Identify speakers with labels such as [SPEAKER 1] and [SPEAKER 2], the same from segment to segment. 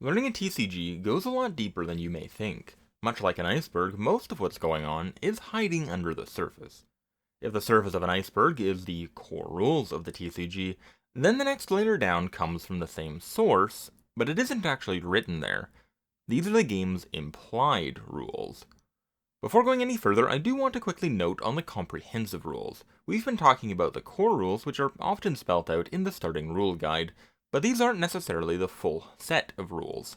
[SPEAKER 1] Learning a TCG goes a lot deeper than you may think. Much like an iceberg, most of what's going on is hiding under the surface. If the surface of an iceberg is the core rules of the TCG, then the next layer down comes from the same source, but it isn't actually written there. These are the game's implied rules. Before going any further, I do want to quickly note on the comprehensive rules. We've been talking about the core rules, which are often spelt out in the starting rule guide, but these aren't necessarily the full set of rules.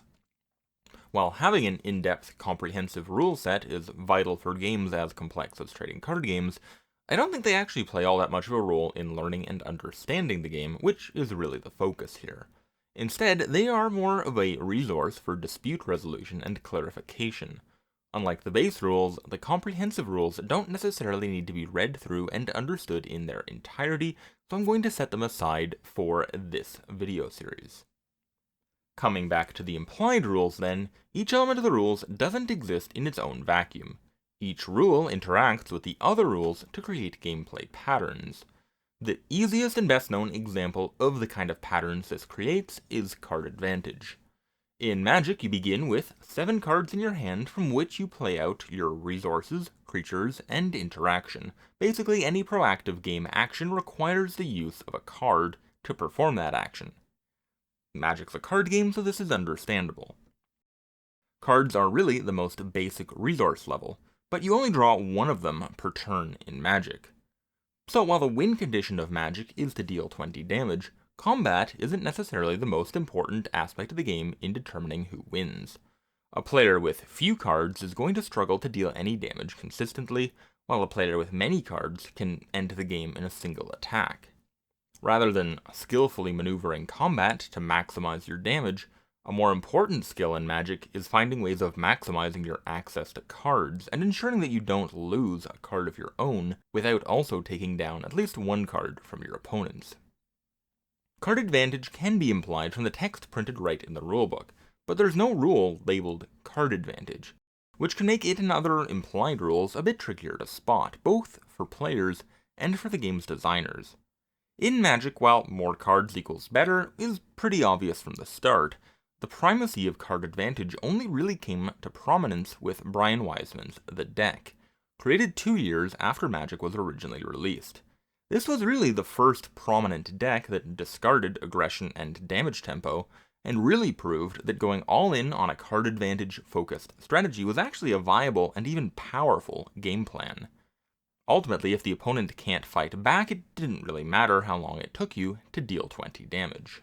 [SPEAKER 1] While having an in-depth, comprehensive rule set is vital for games as complex as trading card games, I don't think they actually play all that much of a role in learning and understanding the game, which is really the focus here. Instead, they are more of a resource for dispute resolution and clarification. Unlike the base rules, the comprehensive rules don't necessarily need to be read through and understood in their entirety, so I'm going to set them aside for this video series. Coming back to the implied rules then, each element of the rules doesn't exist in its own vacuum. Each rule interacts with the other rules to create gameplay patterns. The easiest and best known example of the kind of patterns this creates is card advantage. In Magic, you begin with 7 cards in your hand from which you play out your resources, creatures, and interaction. Basically, any proactive game action requires the use of a card to perform that action. Magic's a card game, so this is understandable. Cards are really the most basic resource level, but you only draw one of them per turn in Magic. So while the win condition of Magic is to deal 20 damage, combat isn't necessarily the most important aspect of the game in determining who wins. A player with few cards is going to struggle to deal any damage consistently, while a player with many cards can end the game in a single attack. Rather than skillfully maneuvering combat to maximize your damage, a more important skill in Magic is finding ways of maximizing your access to cards and ensuring that you don't lose a card of your own without also taking down at least one card from your opponents. Card advantage can be implied from the text printed right in the rulebook, but there's no rule labeled card advantage, which can make it and other implied rules a bit trickier to spot, both for players and for the game's designers. In Magic, while more cards equals better is pretty obvious from the start, the primacy of card advantage only really came to prominence with Brian Wiseman's The Deck, created 2 years after Magic was originally released. This was really the first prominent deck that discarded aggression and damage tempo, and really proved that going all in on a card advantage focused strategy was actually a viable and even powerful game plan. Ultimately, if the opponent can't fight back, it didn't really matter how long it took you to deal 20 damage.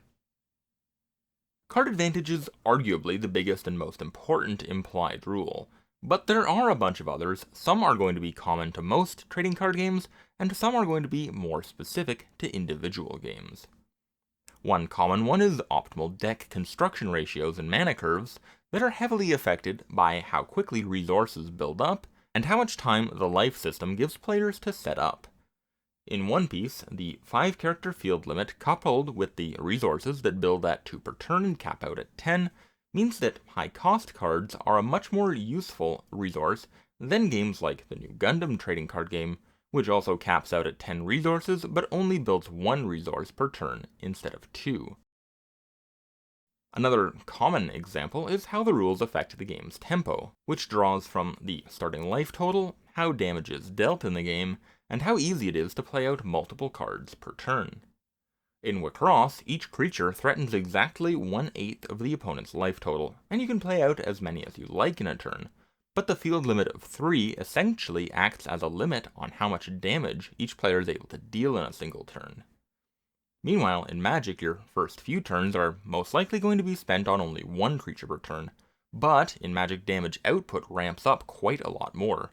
[SPEAKER 1] Card advantage is arguably the biggest and most important implied rule, but there are a bunch of others. Some are going to be common to most trading card games, and some are going to be more specific to individual games. One common one is optimal deck construction ratios and mana curves that are heavily affected by how quickly resources build up and how much time the life system gives players to set up. In One Piece, the 5-character field limit coupled with the resources that build at 2 per turn and cap out at 10 means that high-cost cards are a much more useful resource than games like the new Gundam trading card game, which also caps out at 10 resources but only builds 1 resource per turn instead of 2. Another common example is how the rules affect the game's tempo, which draws from the starting life total, how damage is dealt in the game, and how easy it is to play out multiple cards per turn. In Wicross, each creature threatens exactly 1/8 of the opponent's life total, and you can play out as many as you like in a turn, but the field limit of 3 essentially acts as a limit on how much damage each player is able to deal in a single turn. Meanwhile, in Magic, your first few turns are most likely going to be spent on only 1 creature per turn, but in Magic damage output ramps up quite a lot more,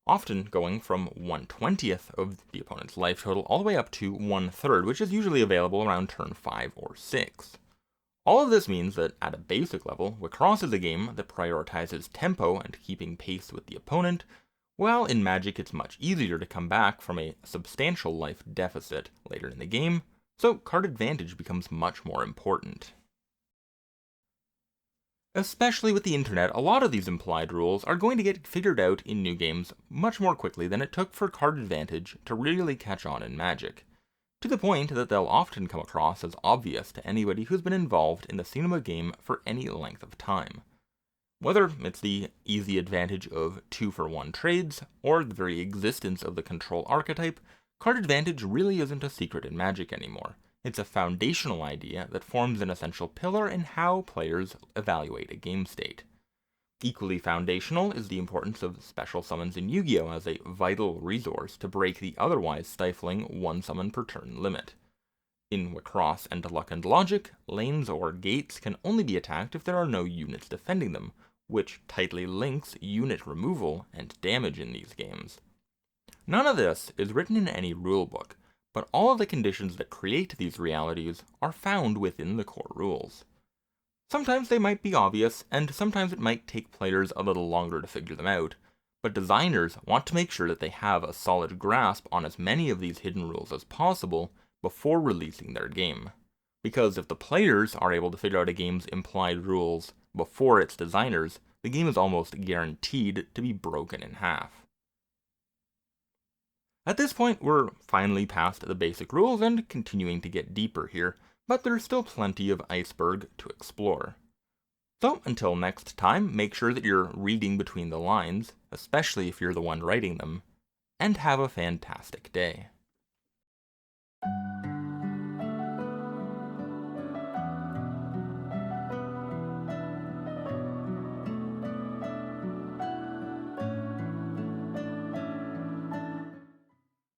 [SPEAKER 1] often going from 1/20th of the opponent's life total all the way up to 1/3, which is usually available around turn 5 or 6. All of this means that at a basic level, Wicross is a game that prioritizes tempo and keeping pace with the opponent, while in Magic it's much easier to come back from a substantial life deficit later in the game, so card advantage becomes much more important. Especially with the internet, a lot of these implied rules are going to get figured out in new games much more quickly than it took for card advantage to really catch on in Magic. to the point that they'll often come across as obvious to anybody who's been involved in the scene of a game for any length of time. Whether it's the easy advantage of 2-for-1 trades, or the very existence of the control archetype, card advantage really isn't a secret in Magic anymore. It's a foundational idea that forms an essential pillar in how players evaluate a game state. Equally foundational is the importance of special summons in Yu-Gi-Oh! As a vital resource to break the otherwise stifling one summon per turn limit. In Wacross and Luck and Logic, lanes or gates can only be attacked if there are no units defending them, which tightly links unit removal and damage in these games. None of this is written in any rulebook, but all of the conditions that create these realities are found within the core rules. Sometimes they might be obvious, and sometimes it might take players a little longer to figure them out, but designers want to make sure that they have a solid grasp on as many of these hidden rules as possible before releasing their game. Because if the players are able to figure out a game's implied rules before its designers, the game is almost guaranteed to be broken in half. At this point, we're finally past the basic rules and continuing to get deeper here, but there's still plenty of Iceberg to explore. So, until next time, make sure that you're reading between the lines, especially if you're the one writing them, and have a fantastic day.